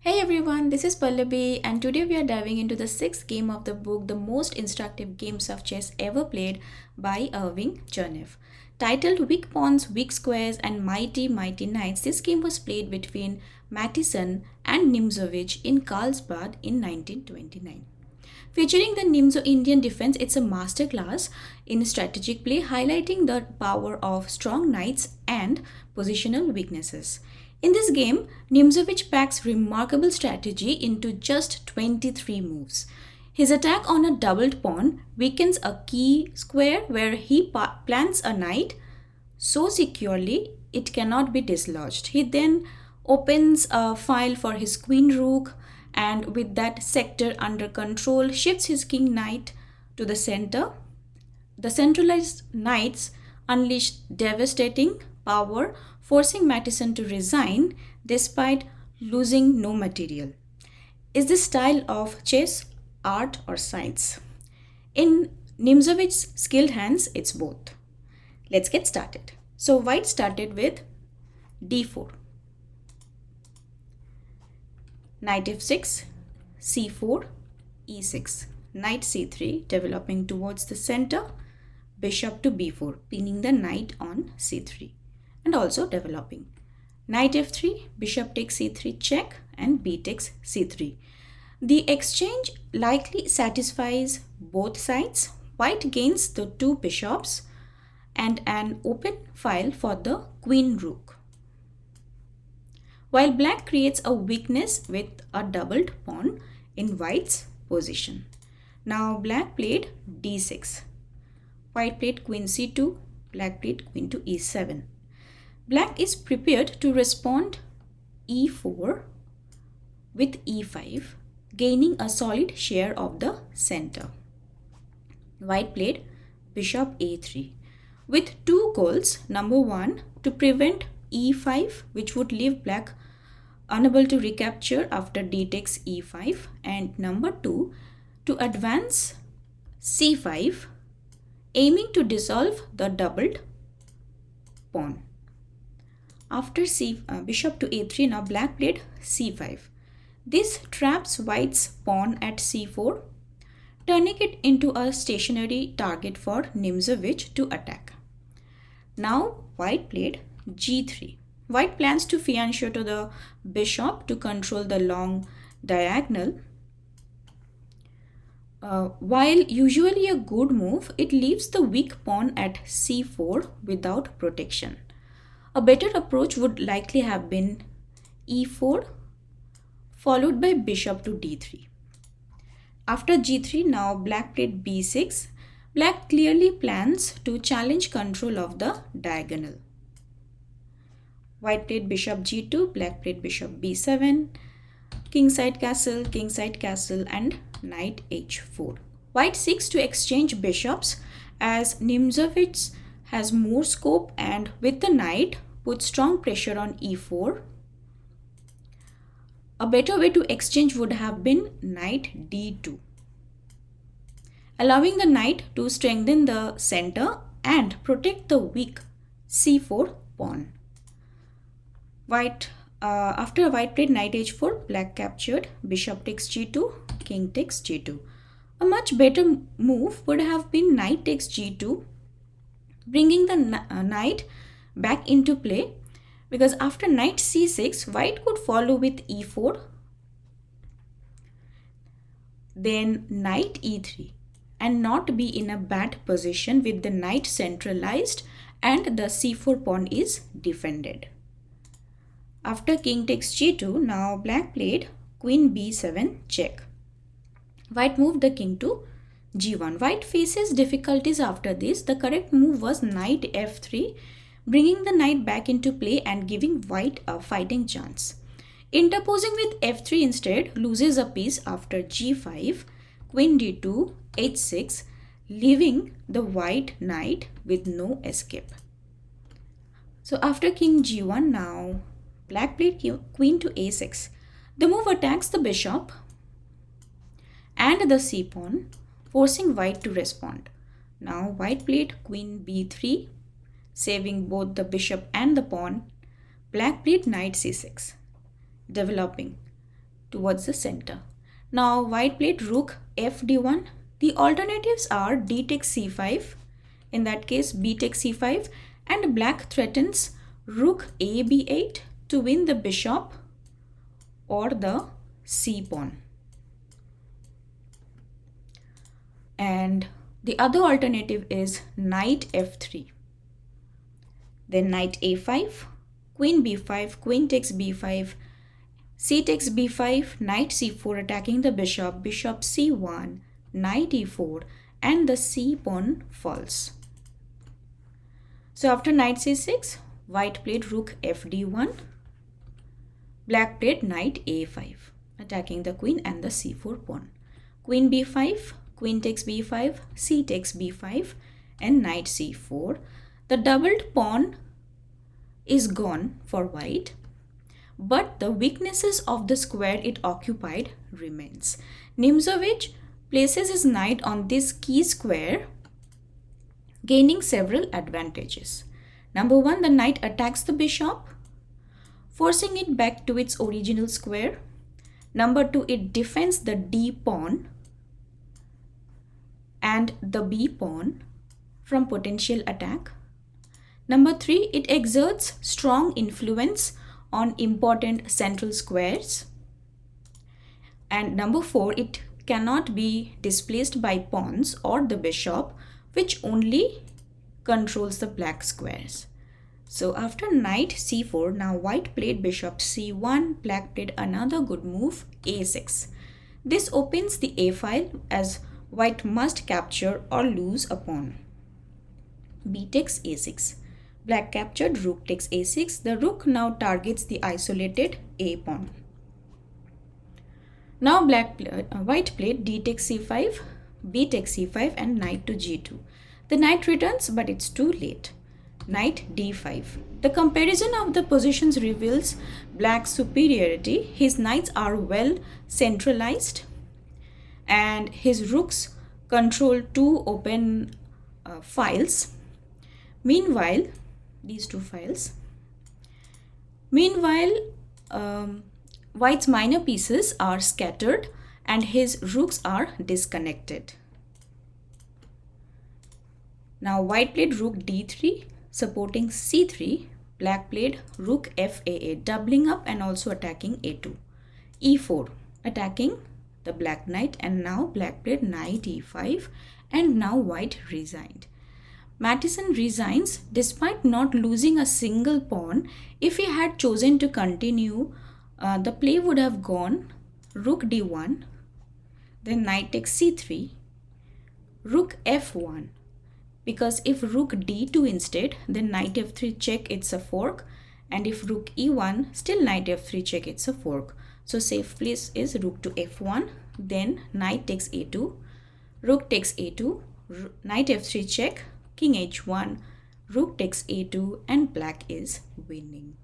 Hey everyone, this is Pallavi, and today we are diving into the sixth game of the book, The Most Instructive Games of Chess Ever Played by Irving Chernev. Titled Weak Pawns, Weak Squares, and Mighty Mighty Knights, this game was played between Mattison and Nimzovich in Carlsbad in 1929. Featuring the NimzoIndianDefense, it's a masterclass in strategic play highlighting the power of strong knights and positional weaknesses. In this game, Nimzovich packs remarkable strategy into just 23 moves. His attack on a doubled pawn weakens a key square where he plants a knight so securely it cannot be dislodged. He then opens a file for his queen rook, and with that sector under control shifts his king knight to the center. The centralized knights unleash devastating power, forcing Mattison to resign despite losing no material. Is this style of chess art or science? In Nimzovich's skilled hands, it's both. Let's get started. So white started with d4, knight f6, c4, e6, knight c3, developing towards the center, bishop to b4, pinning the knight on c3, and also developing. Knight f3, bishop takes c3 check, and b takes c3. The exchange likely satisfies both sides. White gains the two bishops and an open file for the queen rook, while black creates a weakness with a doubled pawn in white's position. Now black played d6. White played queen c2, black played queen to e7. Black is prepared to respond e4 with e5, gaining a solid share of the center. White played bishop a3 with two goals. Number one, to prevent e5, which would leave black unable to recapture after d takes e5, and number two, to advance c5, aiming to dissolve the doubled pawn. After bishop to a3, now black played c5. This traps white's pawn at c4, turning it into a stationary target for Nimzovich to attack. Now white played g3. White plans to fianchetto to the bishop to control the long diagonal. While usually a good move, it leaves the weak pawn at c4 without protection. A better approach would likely have been e4 followed by bishop to d3. After g3, now black played b6. Black clearly plans to challenge control of the diagonal. White played bishop g2, black played bishop b7, kingside castle, and knight h4. White seeks to exchange bishops as Nimzovich has more scope, and with the knight put strong pressure on e4. A better way to exchange would have been knight d2, allowing the knight to strengthen the center and protect the weak c4 pawn. After white played knight h4, black captured, bishop takes g2, king takes g2. A much better move would have been knight takes g2, bringing the knight back into play, because after knight c6, white could follow with e4, then knight e3, and not be in a bad position with the knight centralized and the c4 pawn is defended. After king takes g2, now black played queen b7 check. White moved the king to g1. White faces difficulties after this. The correct move was knight f3, bringing the knight back into play and giving white a fighting chance. Interposing with f3 instead loses a piece after g5, queen d2, h6, leaving the white knight with no escape. So after king g1, now black played queen to a6. The move attacks the bishop and the c-pawn, forcing white to respond. Now white played queen b3, saving both the bishop and the pawn. Black played knight c6, developing. towards the center. Now white played rook f d1. The alternatives are d takes c5, in that case b takes c5, and black threatens rook a b8 to win the bishop or the c pawn. And the other alternative is knight f3. Then knight a5, queen b5, queen takes b5, c takes b5, knight c4 attacking the bishop, bishop c1, knight e4, and the c pawn falls. So after knight c6, white played rook fd1, black played knight a5, attacking the queen and the c4 pawn. Queen b5, queen takes b5, c takes b5, and knight c4. The doubled pawn is gone for white, but the weaknesses of the square it occupied remains. Nimzovich places his knight on this key square, gaining several advantages. Number one, the knight attacks the bishop, forcing it back to its original square. Number two, it defends the d pawn and the b pawn from potential attack. Number three, it exerts strong influence on important central squares. And number four, it cannot be displaced by pawns or the bishop, which only controls the black squares. So after knight c4, now white played bishop c1, black played another good move, a6. This opens the a file as white must capture or lose a pawn. B takes a6. Black captured, rook takes a6. The rook now targets the isolated a pawn. Now white played d takes c5, b takes c5, and knight to g2. The knight returns, but it's too late. Knight d5. The comparison of the positions reveals black's superiority. His knights are well centralized and his rooks control two open files. Meanwhile, these two files. Meanwhile, white's minor pieces are scattered and his rooks are disconnected. Now white played rook d3, supporting c3. Black played rook f8, doubling up and also attacking a2. e4, attacking the black knight, and now black played knight e5, and now white resigned. Mattison resigns despite not losing a single pawn. If he had chosen to continue, the play would have gone rook d1, then knight takes c3, rook f1. Because if rook d2 instead, then knight f3 check, it's a fork. And if rook e1, still knight f3 check, it's a fork. So safe place is rook to f1, then knight takes a2, rook takes a2, knight f3 check, king h1, rook takes a2, and black is winning.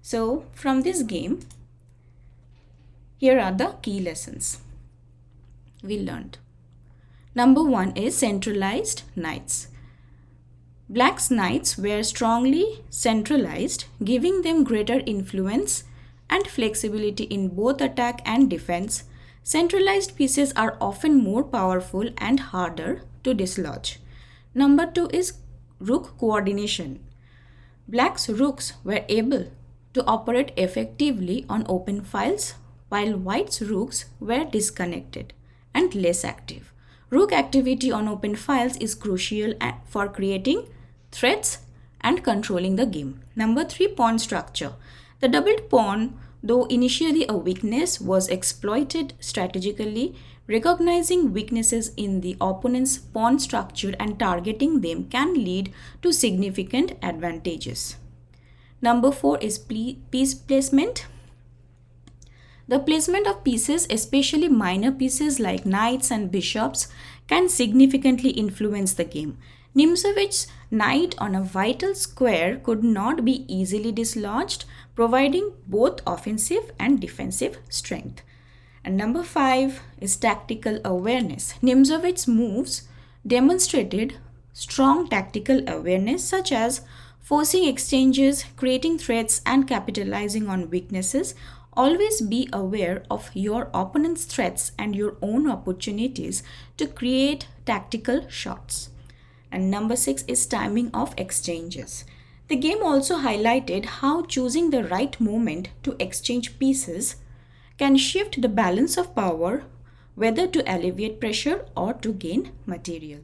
So from this game, here are the key lessons we learned. Number one is centralized knights. Black's knights were strongly centralized, giving them greater influence and flexibility in both attack and defense. Centralized pieces are often more powerful and harder to dislodge. Number two is rook coordination. Black's rooks were able to operate effectively on open files, while white's rooks were disconnected and less active. Rook activity on open files is crucial for creating threats and controlling the game. Number three, pawn structure. The doubled pawn, though initially a weakness, was exploited strategically. Recognizing weaknesses in the opponent's pawn structure and targeting them can lead to significant advantages. Number four is piece placement. The placement of pieces, especially minor pieces like knights and bishops, can significantly influence the game. Nimzovich's knight on a vital square could not be easily dislodged, providing both offensive and defensive strength. And number five is tactical awareness. Nimzovich's moves demonstrated strong tactical awareness, such as forcing exchanges, creating threats, and capitalizing on weaknesses. Always be aware of your opponent's threats and your own opportunities to create tactical shots. And number 6 is timing of exchanges. The game also highlighted how choosing the right moment to exchange pieces can shift the balance of power, whether to alleviate pressure or to gain material.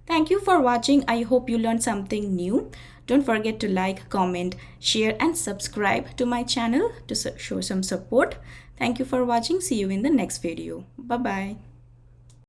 Thank you for watching. I hope you learned something new. Don't forget to like, comment, share and subscribe to my channel to show some support. Thank you for watching. See you in the next video. Bye-bye.